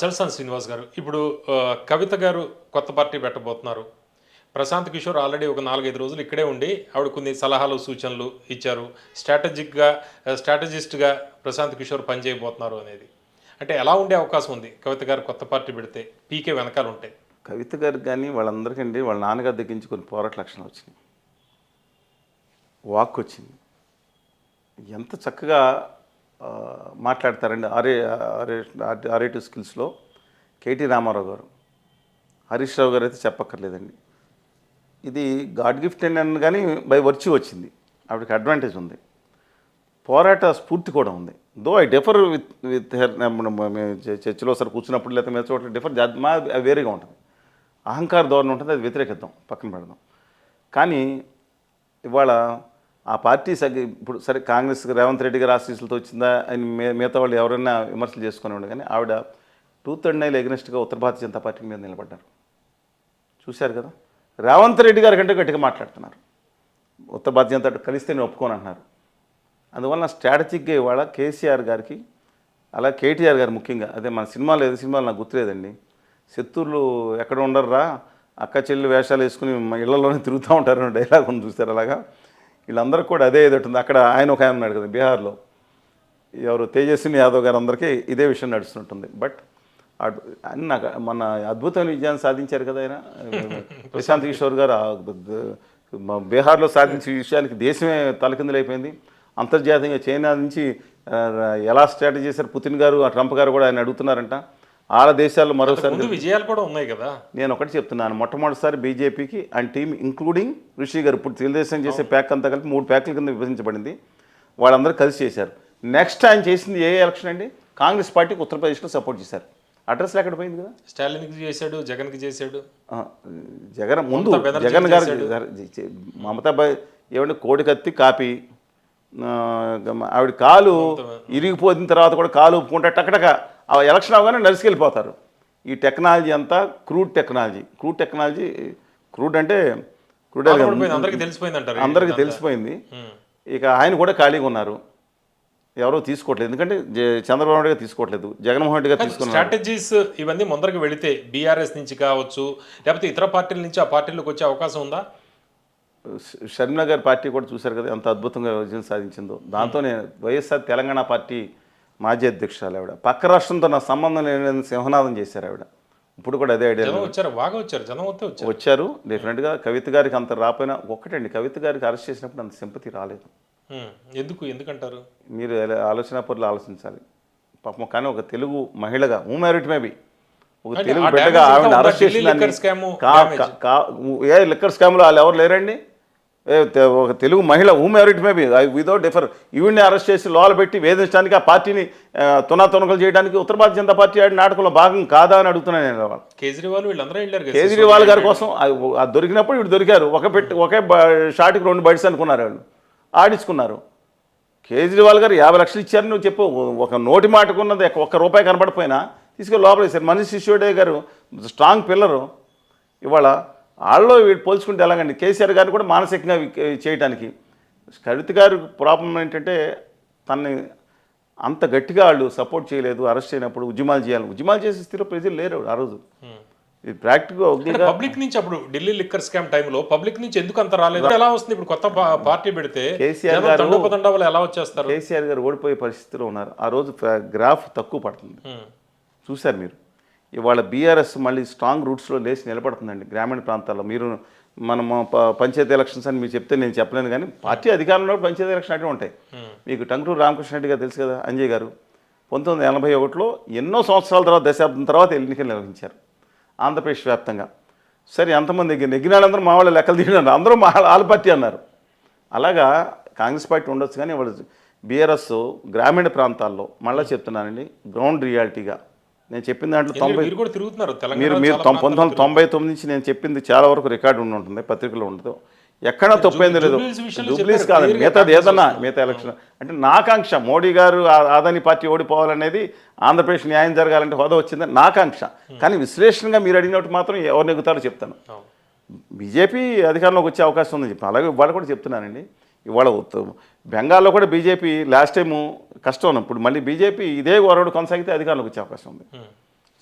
చలసాని శ్రీనివాస్ గారు ఇప్పుడు కవిత గారు కొత్త పార్టీ పెట్టబోతున్నారు. ప్రశాంత్ కిషోర్ ఆల్రెడీ ఒక 4, 5 రోజులు ఇక్కడే ఉండి ఆవిడ కొన్ని సలహాలు, సూచనలు ఇచ్చారు. స్ట్రాటజిస్ట్‌గా ప్రశాంత్ కిషోర్ పనిచేయబోతున్నారు అనేది. అంటే ఎలా ఉండే అవకాశం ఉంది కవిత గారు కొత్త పార్టీ పెడితే? పీకే వెనకాల ఉంటే. కవిత గారికి కానీ వాళ్ళందరికండి వాళ్ళ నాన్నగారి దగ్గర నుంచి కొన్ని పోరాట లక్షణాలు వచ్చినాయి. వాక్ వచ్చింది. ఎంత చక్కగా మాట్లాడతారండి. ఆరేటివ్ స్కిల్స్లో కేటీ రామారావు గారు, హరీష్ రావు గారు అయితే చెప్పక్కర్లేదండి. ఇది గాడ్ గిఫ్ట్ అని కానీ బై వర్చ్యూ వచ్చింది. ఆవిడకి అడ్వాంటేజ్ ఉంది. పోరాట స్ఫూర్తి కూడా ఉంది. Though I differ with her. చర్చిలో ఒకసారి కూర్చున్నప్పుడు లేకపోతే మీద చోట్ల డిఫర్ మా వేరేగా ఉంటుంది. అహంకార ధోరణి ఉంటుంది, అది వ్యతిరేకిద్దాం, పక్కన పెడదాం. కానీ ఇవాళ ఆ పార్టీ ఇప్పుడు సరే కాంగ్రెస్ రేవంత్ రెడ్డి గారు ఆశీస్సులతో వచ్చిందా అని మిగతా వాళ్ళు ఎవరైనా విమర్శలు చేసుకునేవాడు. కానీ ఆవిడ 239 ఎగ్నెస్ట్గా ఉత్తర భారతీయ జనతా పార్టీ మీద నిలబడ్డారు. చూశారు కదా. రేవంత్ రెడ్డి గారి కంటే గట్టిగా మాట్లాడుతున్నారు. ఉత్తర భారతీయ జనతా పార్టీ కలిస్తే నేను ఒప్పుకోను అంటున్నారు. అందువల్ల స్ట్రాటజిక్గా ఇవాళ కేసీఆర్ గారికి అలా కేటీఆర్ గారు ముఖ్యంగా, అదే మన సినిమాలు ఏదో సినిమాలు నాకు గుర్తులేదండి, శత్రువులు ఎక్కడ ఉండర్రా అక్క చెల్లి వేషాలు వేసుకుని ఇళ్లలోనే తిరుగుతూ ఉంటారు డైలాగ్ ఉంది చూస్తారు. అలాగా వీళ్ళందరూ కూడా అదే ఏదో ఉంటుంది. అక్కడ ఆయన ఉన్నాడు కదా బీహార్లో, ఎవరు తేజస్విని యాదవ్ గారు, అందరికీ ఇదే విషయం నడుస్తుంటుంది. బట్ అని నాకు మన అద్భుతమైన విజయాన్ని సాధించారు కదా ఆయన ప్రశాంత్ కిషోర్ గారు. బీహార్లో సాధించే విషయానికి దేశమే తలకిందులైపోయింది. అంతర్జాతీయంగా చైనా నుంచి ఎలా స్ట్రాటజీ చేశారు పుతిన్ గారు, ట్రంప్ గారు కూడా ఆయన అడుగుతున్నారంట. ఆల దేశాల్లో మరోసారి విజయాలు కూడా ఉన్నాయి కదా. నేను ఒకటి చెప్తున్నాను, మొట్టమొదటిసారి బీజేపీకి అండ్ టీమ్ ఇంక్లూడింగ్ ఋషి గారు, ఇప్పుడు తెలుగుదేశం చేసే ప్యాక్ అంతా కలిపి 3 ప్యాక్ల కింద విభజించబడింది. వాళ్ళందరూ కలిసి చేశారు. నెక్స్ట్ ఆయన చేసింది ఏ ఎలక్షన్ అండి? కాంగ్రెస్ పార్టీకి ఉత్తరప్రదేశ్లో సపోర్ట్ చేశారు. అడ్రస్లు ఎక్కడ పోయింది కదా. స్టాలిన్కి చేశాడు, జగన్కి చేశాడు. జగన్ ముందు జగన్ గారు మమతాబాయ్ ఏమంటే కోడి కత్తి కాపీ, ఆవిడ కాలు ఇరిగిపోయిన తర్వాత కూడా కాలు ఒప్పుకుంటే టక్కటక ఆ ఎలక్షన్ అవగానే నడిచికెళ్ళిపోతారు. ఈ టెక్నాలజీ అంతా క్రూడ్ టెక్నాలజీ. క్రూడ్ అంటే అందరికీ తెలిసిపోయింది. ఇక ఆయన కూడా ఖాళీగా ఉన్నారు, ఎవరో తీసుకోవట్లేదు. ఎందుకంటే చంద్రబాబు నాయుడు గారు తీసుకోవట్లేదు, జగన్మోహన్ రెడ్డి గారు తీసుకున్నారు. స్ట్రాటజీస్ ఇవన్నీ ముందరకు వెళితే బీఆర్ఎస్ నుంచి కావచ్చు, లేకపోతే ఇతర పార్టీల నుంచి ఆ పార్టీలోకి వచ్చే అవకాశం ఉందా? షర్మిల గారి పార్టీ కూడా చూశారు కదా ఎంత అద్భుతంగా విజయం సాధించిందో. దాంతోనే వైఎస్ఆర్ తెలంగాణ పార్టీ మాజీ అధ్యక్షురాలు ఆవిడ పక్క రాష్ట్రంతో నా సంబంధం లేని సింహనాదం చేశారు ఆవిడ. ఇప్పుడు కూడా అదే ఐడియా వచ్చారు. డెఫినెట్గా కవిత గారికి అంత రాపోయినా ఒక్కటండి, కవిత గారికి అరెస్ట్ చేసినప్పుడు అంత సింపతి రాలేదు. ఎందుకంటారు? మీరు ఆలోచన పనులు ఆలోచించాలి పాపం. కానీ ఒక తెలుగు మహిళగా మ్యారిట్ మేబీ ఒక తెలుగు బిడ్డగా ఆవిడ అరెస్ట్ చేసిన లిక్కర్ స్కామ్లో వాళ్ళు ఎవరు లేరండి. ఒక తెలుగు మహిళ మ్యారిట్ మేబీ వితౌట్ డిఫర్ ఈవిడ్ని అరెస్ట్ చేసి లోపల పెట్టి వేధించడానికి, ఆ పార్టీని తునకలు చేయడానికి ఉత్తర భారతీయ జనతా పార్టీ ఆడిన నాటకంలో భాగం కాదా అని అడుగుతున్నాను నేను. కేజ్రీవాల్ గారి కోసం దొరికినప్పుడు వీడు దొరికారు. ఒకే షాట్కి 2 బైట్స్ అనుకున్నారు, వాళ్ళు ఆడించుకున్నారు. కేజ్రీవాల్ గారు 50 లక్షలు ఇచ్చారని నువ్వు చెప్పు, ఒక నోటి మాటకున్నది ₹1 కనబడిపోయినా తీసుకెళ్ళి లోపల వేశారు. మనీష్ సిసోడియా గారు స్ట్రాంగ్ పిల్లరు. ఇవాళ వాళ్ళలో వీడు పోల్చుకుంటే ఎలాగండి? కేసీఆర్ గారిని కూడా మానసికంగా చేయడానికి. కవిత గారు ప్రాబ్లం ఏంటంటే తనని అంత గట్టిగా వాళ్ళు సపోర్ట్ చేయలేదు. అరెస్ట్ అయినప్పుడు ఉద్యమాలు చేసే స్థితిలో ప్రజలు లేరు ఆ రోజు. ఇది ప్రాక్టికల్గా పబ్లిక్ నుంచి అప్పుడు ఢిల్లీ లిక్కర్ స్కామ్ టైంలో పబ్లిక్ నుంచి ఎందుకు అంత రాలేదు? ఎలా వస్తుంది ఇప్పుడు కొత్త పార్టీ పెడితే? కేసీఆర్ గారు ఎలా వచ్చేస్తారు? కేసీఆర్ గారు ఓడిపోయే పరిస్థితిలో ఉన్నారు. ఆ రోజు గ్రాఫ్ తక్కువ పడుతుంది, చూశారు మీరు. ఇవాళ బీఆర్ఎస్ మళ్ళీ స్ట్రాంగ్ రూట్స్లో లేచి నిలబడుతుందండి గ్రామీణ ప్రాంతాల్లో. మీరు మనము పంచాయతీ ఎలక్షన్స్ అని మీరు చెప్తే నేను చెప్పలేను, కానీ పార్టీ అధికారంలో పంచాయతీ ఎలక్షన్ అటు ఉంటాయి. మీకు టంగుటూరు రామకృష్ణ రెడ్డి గారు తెలుసు కదా, అంజయ్ గారు 1981లో ఎన్నో సంవత్సరాల తర్వాత, దశాబ్దం తర్వాత ఎన్నికలు నిర్వహించారు ఆంధ్రప్రదేశ్ వ్యాప్తంగా. సరే ఎంతమంది నెగ్గినాళ్ళందరూ మా వాళ్ళు లెక్కలు తీయడం, అందరూ మా వాళ్ళ పార్టీ అన్నారు. అలాగా కాంగ్రెస్ పార్టీ ఉండొచ్చు, కానీ వాళ్ళు బీఆర్ఎస్ గ్రామీణ ప్రాంతాల్లో మళ్ళీ చెప్తున్నానండి గ్రౌండ్ రియాలిటీగా నేను చెప్పిన దాంట్లో 1999 నుంచి నేను చెప్పింది చాలా వరకు రికార్డు ఉంటుంది, పత్రికలో ఉండదు. ఎక్కడా తప్పైంది లేదు. జూబ్లీస్ కాదండి, మిగతాది ఏదన్నా మిగతా ఎలక్షన్ అంటే నా ఆకాంక్ష. మోడీ గారు ఆదాని పార్టీ ఓడిపోవాలనేది, ఆంధ్రప్రదేశ్ న్యాయం జరగాలంటే హోదా వచ్చిందని నా ఆకాంక్ష. కానీ విశ్లేషణగా మీరు అడిగినట్టు మాత్రం ఎవరు నెగ్గుతారో చెప్తాను. బీజేపీ అధికారంలోకి వచ్చే అవకాశం ఉందని చెప్పి అలాగే ఇవాళ కూడా చెప్తున్నానండి. ఇవాళ బెంగాల్లో కూడా బీజేపీ లాస్ట్ టైము కష్టం. ఇప్పుడు మళ్ళీ బీజేపీ ఇదే వరవడు కొనసాగితే అధికారంలోకి వచ్చే అవకాశం ఉంది.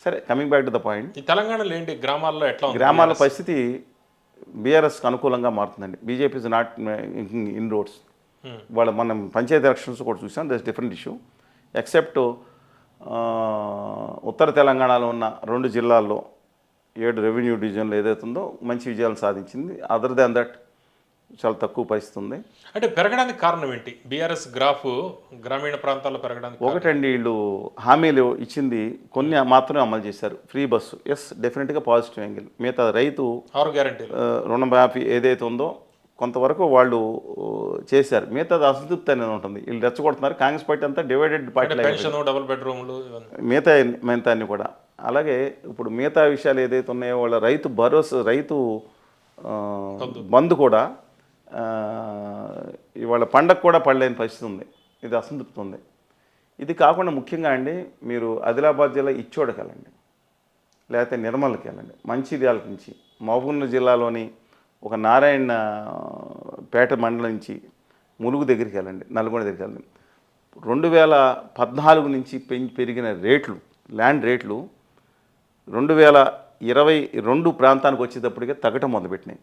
సరే, coming back to the point, ఈ తెలంగాణలో ఏంటి గ్రామాల్లో ఎట్లా ఉంది? గ్రామాల పరిస్థితి బీఆర్ఎస్కి అనుకూలంగా మారుతుందండి. BJP is not in roads. వాళ్ళ మనం పంచాయతీ ఎలక్షన్స్ కూడా చూసాం, దట్స్ డిఫరెంట్ ఇష్యూ. ఎక్సెప్ట్ ఉత్తర తెలంగాణలో ఉన్న 2 జిల్లాల్లో 7 రెవెన్యూ డివిజన్లు ఏదైతే ఉందో మంచి విజయాలు సాధించింది. అదర్ దాన్ దట్ చాలా తక్కువ పరిస్థితి ఉంది. అంటే పెరగడానికి కారణం ఏంటి? బీఆర్ఎస్ గ్రాఫ్ గ్రామీణ ప్రాంతాల్లో పెరగడానికి ఒకటండి, వీళ్ళు హామీలు ఇచ్చింది కొన్ని మాత్రమే అమలు చేశారు. ఫ్రీ బస్సు, ఎస్, డెఫినెట్గా పాజిటివ్ యాంగిల్. మిగతా రైతు 6 గ్యారెంటీలు, రుణమాఫీ ఏదైతే ఉందో కొంతవరకు వాళ్ళు చేశారు. మిగతాది అసంతృప్తి అనేది ఉంటుంది. వీళ్ళు రెచ్చగొడుతున్నారు. కాంగ్రెస్ పార్టీ అంతా డివైడెడ్ పార్టీ, పెన్షన్, డబుల్ బెడ్రూమ్లు, మిగతా అన్ని కూడా. అలాగే ఇప్పుడు మిగతా విషయాలు ఏదైతే ఉన్నాయో వాళ్ళ రైతు భరోసా, రైతు బంధు కూడా ఇవాళ పండగ కూడా పడలేని పరిస్థితి ఉంది. ఇది అసంతృప్తి ఉంది. ఇది కాకుండా ముఖ్యంగా అండి, మీరు ఆదిలాబాద్ జిల్లా ఇచ్చోడకి వెళ్ళండి, లేకపోతే నిర్మల్కి వెళ్ళండి, మంచిర్యాల నుంచి, మహబూబ్నగర్ జిల్లాలోని ఒక నారాయణ పేట మండలం నుంచి ములుగు దగ్గరికి వెళ్ళండి, నల్గొండ దగ్గరికి వెళ్ళండి. 2014 నుంచి పెరిగిన రేట్లు, ల్యాండ్ రేట్లు 2022 ప్రాంతానికి వచ్చేటప్పటికే తగ్గటం మొదలుపెట్టినాయి.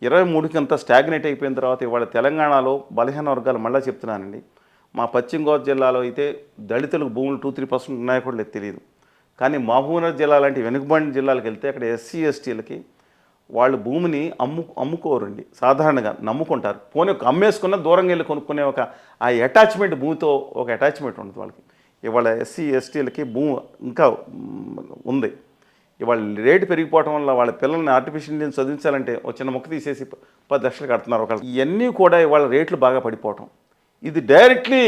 23కి అంతా స్టాగ్నేట్ అయిపోయిన తర్వాత ఇవాళ తెలంగాణలో బలహీన వర్గాలు, మళ్ళీ చెప్తున్నానండి, మా పశ్చిమ గోదావరి జిల్లాలో అయితే దళితులకు భూములు 2-3% ఉన్నాయో కూడా లేదు తెలియదు. కానీ మహబూబ్నగర్ జిల్లా లాంటి వెనుకబడిన జిల్లాలకు వెళ్తే అక్కడ ఎస్సీ ఎస్టీలకి వాళ్ళు భూమిని అమ్ముకోరండి. సాధారణంగా నమ్ముకుంటారు. పోనీ అమ్మేసుకున్న దూరంగా వెళ్ళి కొనుక్కునే ఆ అటాచ్మెంట్, భూమితో ఒక అటాచ్మెంట్ ఉంటుంది వాళ్ళకి. ఇవాళ ఎస్సీ ఎస్టీలకి భూమి ఇంకా ఉంది. ఇవాళ రేటు పెరిగిపోవడం వల్ల వాళ్ళ పిల్లల్ని ఆర్టిఫిషియల్ ఇంటెలిజెన్స్ చదివించాలంటే ఒక చిన్న మొక్క తీసేసి 10 లక్షలు కడుతున్నారు ఒకళ్ళు. ఇవన్నీ కూడా ఇవాళ రేట్లు బాగా పడిపోవటం, ఇది డైరెక్ట్లీ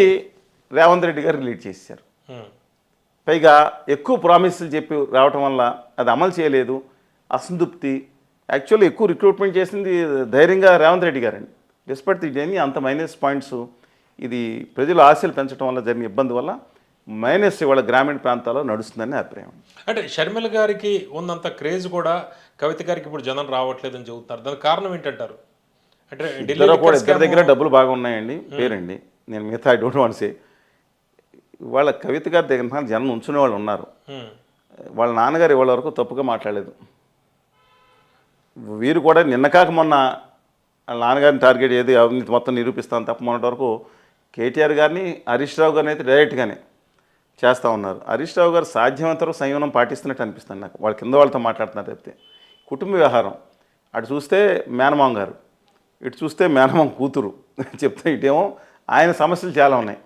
రేవంత్ రెడ్డి గారు రిలీట్ చేశారు. పైగా ఎక్కువ ప్రామిసులు చెప్పి రావటం వల్ల అది అమలు చేయలేదు, అసంతృప్తి. యాక్చువల్లీ ఎక్కువ రిక్రూట్మెంట్ చేసింది ధైర్యంగా రేవంత్ రెడ్డి గారండి. డిస్పైట్ ఇవన్నీ అంత మైనస్ పాయింట్స్, ఇది ప్రజలు ఆశలు పెంచడం వల్ల జరిగిన ఇబ్బంది వల్ల మైనస్ ఇవాళ గ్రామీణ ప్రాంతాల్లో నడుస్తుందని అభిప్రాయం. అంటే షర్మిల గారికి ఉన్నంత క్రేజ్ కూడా కవిత గారికి ఇప్పుడు జనం రావట్లేదని చెబుతున్నారు. దానికి కారణం ఏంటంటారు? అంటే ఇద్దరి దగ్గర డబ్బులు బాగా ఉన్నాయండి, పేరండి. నేను మిగతా ఐ డోంట్ వాంట్ సే. వాళ్ళ కవిత గారి దగ్గర జనం ఉంచునే వాళ్ళు ఉన్నారు. వాళ్ళ నాన్నగారు ఇవాళ వరకు తప్పుగా మాట్లాడలేదు. వీరు కూడా నిన్న కాక మొన్న వాళ్ళ నాన్నగారిని టార్గెట్ ఏది అవినీతి మొత్తం నిరూపిస్తాను తప్ప మొన్నటి వరకు కేటీఆర్ గారిని, హరీష్ రావు గారిని అయితే డైరెక్ట్గానే చేస్తూ ఉన్నారు. హరీష్ రావు గారు సాధ్యమంతరం సంయమనం పాటిస్తున్నట్టు అనిపిస్తుంది నాకు. వాళ్ళ కింద వాళ్ళతో మాట్లాడుతున్నారు తప్పితే. కుటుంబ వ్యవహారం అటు చూస్తే మేనమామ గారు, ఇటు చూస్తే మేనమామ కూతురు చెప్తే, ఇటేమో ఆయన సమస్యలు చాలా ఉన్నాయి,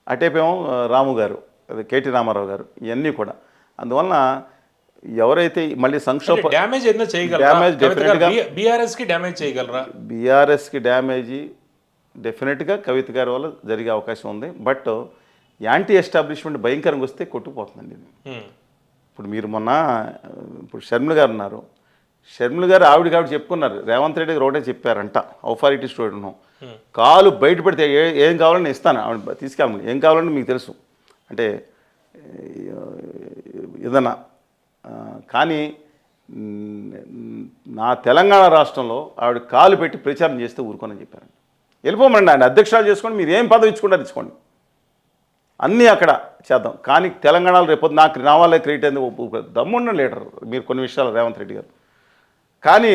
అటేపేమో రాము గారు, అదే కేటీ రామారావు గారు, ఇవన్నీ కూడా. అందువలన ఎవరైతే మళ్ళీ సంక్షోభ డ్యామేజ్ ఏదైనా చేయగలరా? బీఆర్ఎస్కి డ్యామేజ్ చేయగలరా? బీఆర్ఎస్కి డ్యామేజీ డెఫినెట్గా కవిత గారి వల్ల జరిగే అవకాశం ఉంది. బట్ యాంటీ ఎస్టాబ్లిష్మెంట్ భయంకరంగా వస్తే కొట్టుకుపోతుందండి. ఇప్పుడు మీరు మొన్న ఇప్పుడు షర్మిల గారు ఉన్నారు, షర్మిల గారు ఆవిడ చెప్పుకున్నారు, రేవంత్ రెడ్డి గారు ఒకటే చెప్పారంట, ఔఫారిటీ స్టూడెంట్, కాలు బయట పెడితే ఏం కావాలని ఇస్తాను, ఆవిడ తీసుకెళ్ళమని, ఏం కావాలని మీకు తెలుసు అంటే ఏదన్నా. కానీ నా తెలంగాణ రాష్ట్రంలో ఆవిడ కాలు పెట్టి ప్రచారం చేస్తే ఊరుకోనని చెప్పారండి. వెళ్ళిపోమండి, ఆయన అధ్యక్షురాలు చేసుకోండి, మీరు ఏం పదవి ఇచ్చుకుంటారు ఇచ్చుకోండి, అన్నీ అక్కడ చేద్దాం. కానీ తెలంగాణలో రేపు నాకు నా వాళ్ళే క్రియేట్ అయింది దమ్మున్న లీడర్ మీరు కొన్ని విషయాలు రేవంత్ రెడ్డి గారు. కానీ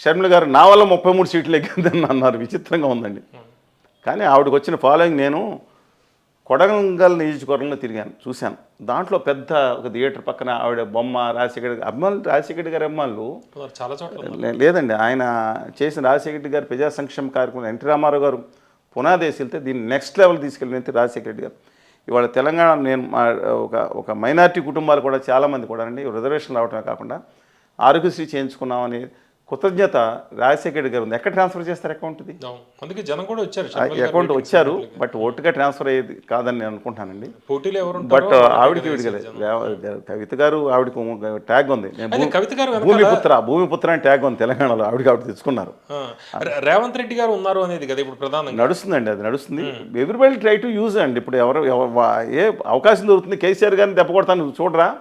షర్మిల గారు నా వల్ల 33 సీట్లు ఎక్కిందని అన్నారు. విచిత్రంగా ఉందండి. కానీ ఆవిడకి వచ్చిన ఫాలోయింగ్, నేను కొడంగల్ నియోజకవర్గంలో తిరిగాను, చూశాను. దాంట్లో పెద్ద ఒక థియేటర్ పక్కన ఆవిడ బొమ్మ, రాజశేఖర్ అభిమానులు, రాజశేఖర్ గారి అభిమానులు చాలా చోట్ల లేదండి. ఆయన చేసిన రాజశేఖర్ గారి ప్రజా సంక్షేమ కార్యక్రమం, ఎన్టీ రామారావు గారు పునాదేశి వెళ్తే దీన్ని నెక్స్ట్ లెవెల్ తీసుకెళ్ళిన రాజశేఖర రెడ్డి గారు. ఇవాళ తెలంగాణ నేను ఒక మైనారిటీ కుటుంబాలు కూడా చాలామంది కూడా అండి రిజర్వేషన్ రావటమే కాకుండా ఆరోగ్యశ్రీ చేయించుకున్నామని కృతజ్ఞత రాజశేఖర రెడ్డి గారు ఉంది. ఎక్కడ ట్రాన్స్ఫర్ చేస్తారు అకౌంట్? ఇది అందుకే జనం కూడా వచ్చారు, అకౌంట్ వచ్చారు, బట్ ఓటుగా ట్రాన్స్ఫర్ అయ్యేది కాదని నేను అనుకుంటానండి. పోటీలు ఎవరు? బట్ ఆవిడకి కవిత గారు, ఆవిడకి ట్యాగ్ ఉంది, భూమిపుత్ర అని ట్యాగ్ ఉంది తెలంగాణలో. ఆవిడ తెచ్చుకున్నారు. రేవంత్ రెడ్డి గారు ఉన్నారు అనేది కదా ఇప్పుడు ప్రధానంగా నడుస్తుందండి, అది నడుస్తుంది. ఎవ్రీబడి ట్రై టు యూజ్ అండి. ఇప్పుడు ఏ అవకాశం దొరుకుతుంది, కేసీఆర్ గారిని దెబ్బకొడతాను చూడరా.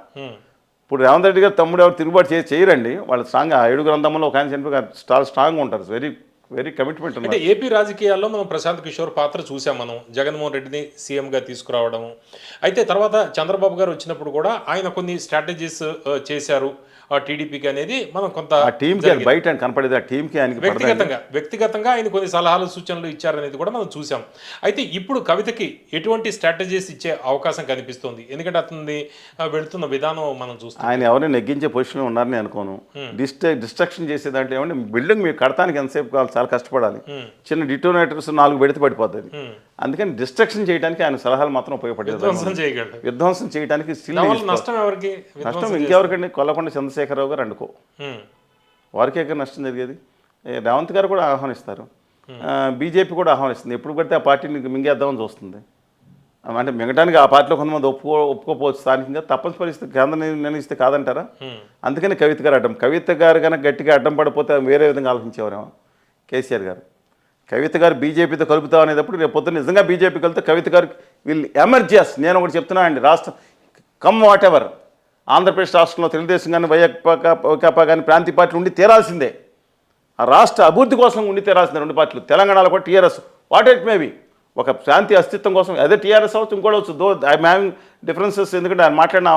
ఇప్పుడు రేవంత్ రెడ్డి గారు తమ్ముడు ఎవరు తిరుగుబాటు చేయరండి. వాళ్ళు స్ట్రాంగ్, 7 గ్రంథంలో ఒక ఆయన చనిపోయి చాలా స్ట్రాంగ్గా ఉంటారు, వెరీ వెరీ కమిట్మెంట్ అంటే ఉన్నారు. ఏపీ రాజకీయాల్లో మనం ప్రశాంత్ కిషోర్ పాత్ర చూసాం మనం. జగన్మోహన్ రెడ్డిని సీఎంగా తీసుకురావడం. అయితే తర్వాత చంద్రబాబు గారు వచ్చినప్పుడు కూడా ఆయన కొన్ని స్ట్రాటజీస్ చేశారు టీడీపీకి అనేది మనం కొంత ఆ టీంకి అది బయట అని కనపడేది, ఆ టీంకి ఆయనకి పడదండి. వ్యక్తిగతంగా ఆయన కొన్ని సలహాలు సూచనలు ఇచ్చారనేది కూడా మనం చూసాం. అయితే ఇప్పుడు కవితకి ఎటువంటి స్ట్రాటజీస్ ఇచ్చే అవకాశం కనిపిస్తుంది? ఎందుకంటే అతనిది వెళుతున్న విధానం మనం చూస్తాం. ఆయన ఎవరిని నెగ్గించే పొజిషన్లో ఉన్నారని అనుకోను. డిస్ట్రక్షన్ చేసే దాంట్లో ఏమంటే బిల్డింగ్ మీరు కడతానికి ఎంతసేపు కావాలి, చాలా కష్టపడాలి. చిన్న డిటోనేటర్స్ 4 పెడితే పడిపోతుంది. అందుకని డిస్ట్రక్షన్ చేయడానికి ఆయన సలహాలు మాత్రం ఉపయోగపడేది. విధ్వంసం చేయడానికి నష్టం ఎవరికి? నష్టం ఇంకెవరికండి? కొల్లకొండ చంద్రశేఖరరావు గారు అనుకో, వారికే నష్టం జరిగేది. రేవంత్ గారు కూడా ఆహ్వానిస్తారు, బీజేపీ కూడా ఆహ్వానిస్తుంది. ఎప్పుడు పడితే ఆ పార్టీని మింగేద్దామని చూస్తుంది. అంటే మిగటానికి ఆ పార్టీలో కొంతమంది ఒప్పుకోపోవచ్చు స్థానికంగా, తప్పని పరిస్థితి కేంద్రం నిర్ణయిస్తే కాదంటారా? అందుకని కవిత గారు అడ్డం. కవిత గారు కనుక గట్టిగా అడ్డం పడిపోతే వేరే విధంగా ఆలోచించేవారేమో కేసీఆర్ గారు. కవిత గారు బీజేపీతో కలుపుతాం అనేటప్పుడు రేపు పొద్దున్న నిజంగా బీజేపీకి వెళ్తే కవిత గారికి వీళ్ళు ఎమర్జెస్. నేను ఒకటి చెప్తున్నా అండి, రాష్ట్రం కమ్ వాట్ ఎవర్, ఆంధ్రప్రదేశ్ రాష్ట్రంలో తెలుగుదేశం కానీ వైకాపా కానీ ప్రాంతీయ పార్టీలు ఉండి తీరాల్సిందే. ఆ రాష్ట్ర అభివృద్ధి కోసం ఉండి తీరాల్సిందే రెండు పార్టీలు. తెలంగాణలో కూడా టీఆర్ఎస్ వాట్ ఇట్ మేబీ ఒక శాంతి అస్తిత్వం కోసం, అదే టీఆర్ఎస్ అవచ్చు ఇంకోటి వచ్చు. దో ఐ హ్యావింగ్ డిఫరెన్సెస్, ఎందుకంటే ఆయన మాట్లాడిన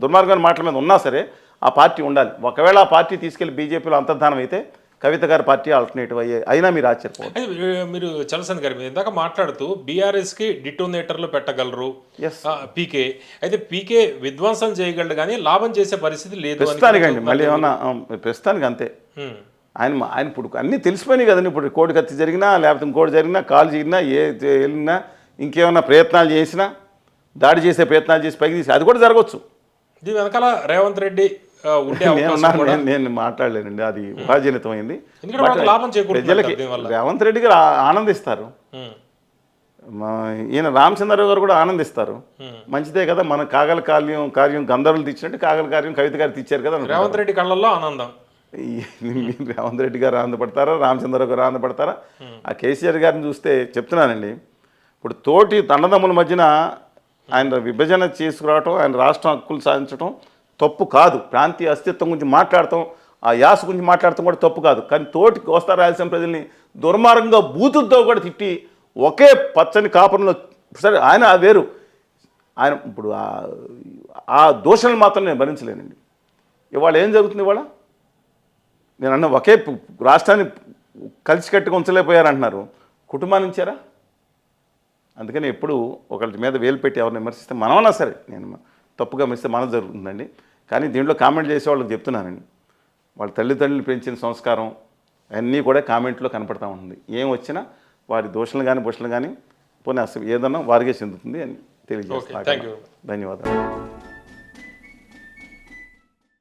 దుర్మార్గమైన మాటల మీద ఉన్నా సరే ఆ పార్టీ ఉండాలి. ఒకవేళ ఆ పార్టీ తీసుకెళ్లి బీజేపీలో అంతర్ధానం అయితే కవిత గారి పార్టీ ఆల్టర్నేటివ్ అయినా మీరు ఆశ్చర్యపోవచ్చు. అయితే మీరు చలసన్ గారి మీద ఇందాక మాట్లాడుతూ బీఆర్ఎస్కి డిటోనేటర్లు పెట్టగలరు పీకే. అయితే పీకే విధ్వంసం చేయగలడు కానీ లాభం చేసే పరిస్థితి లేదు ప్రస్తుతానికండి. మళ్ళీ ఏమన్నా ప్రస్తుతానికి అంతే. ఆయన ఇప్పుడు అన్నీ తెలిసిపోయినాయి కదండి. ఇప్పుడు కోడి కత్తి జరిగినా లేకపోతే ఇంకోటి జరిగినా, కాలు జరిగినా, వెళ్ళినా, ఇంకేమన్నా ప్రయత్నాలు చేసినా, దాడి చేసే ప్రయత్నాలు చేసి పైకి తీసి అది కూడా జరగవచ్చు. దీని వెనకాల రేవంత్ రెడ్డి నేను మాట్లాడలేనండి, అది ఊహాజనితమైంది. లాభం ప్రజలకి రేవంత్ రెడ్డి గారు ఆనందిస్తారు, ఈయన రామచంద్రరావు గారు కూడా ఆనందిస్తారు. మంచిదే కదా, మన కాగల కార్యం గంధర్వులు తెచ్చినట్టు కాగల కార్యం కవిత గారు తెచ్చారు కదా. రేవంత్ రెడ్డి కళ్ళల్లో ఆనందం. రేవంత్ రెడ్డి గారు ఆనందపడతారా, రామచంద్రరావు గారు ఆనందపడతారా? ఆ కేసీఆర్ గారిని చూస్తే చెప్తున్నానండి, ఇప్పుడు తోటి అన్నదమ్ముల మధ్యన ఆయన విభజన చేసుకురావటం, ఆయన రాష్ట్రం హక్కులు సాధించడం తప్పు కాదు. ప్రాంతీయ అస్తిత్వం గురించి మాట్లాడటం, ఆ యాస గురించి మాట్లాడటం కూడా తప్పు కాదు. కానీ తోటి కోస్తా రాయలసీమ ప్రజల్ని దుర్మార్గంగా బూతులతో కూడా తిట్టి ఒకే పచ్చని కాపురంలో, సరే ఆయన వేరు, ఆయన ఇప్పుడు ఆ దోషాలను మాత్రం నేను భరించలేనండి. ఇవాళ ఏం జరుగుతుంది? ఇవాళ నేను అన్న ఒకే రాష్ట్రాన్ని కలిసికట్టుగా ఉంచలేకపోయారంటున్నారు, కుటుంబాన్ని ఇచ్చారా? అందుకని ఎప్పుడు ఒకరి మీద వేలు పెట్టి ఎవరిని విమర్శిస్తే మనమన్నా సరే, నేను తప్పుగా మిస్తే మనం జరుగుతుందండి. కానీ దీంట్లో కామెంట్ చేసే వాళ్ళకి చెప్తున్నానండి, వాళ్ళ తల్లిదండ్రులు పెంచిన సంస్కారం అన్నీ కూడా కామెంట్లో కనపడతా ఉంటుంది. ఏం వచ్చినా వారి దోషులు కానీ భూషణలు కానీ పోనీ అసలు ఏదన్నా వారికే చెందుతుంది అని తెలియజేస్తాను. ధన్యవాదాలు. ధన్యవాదాలు.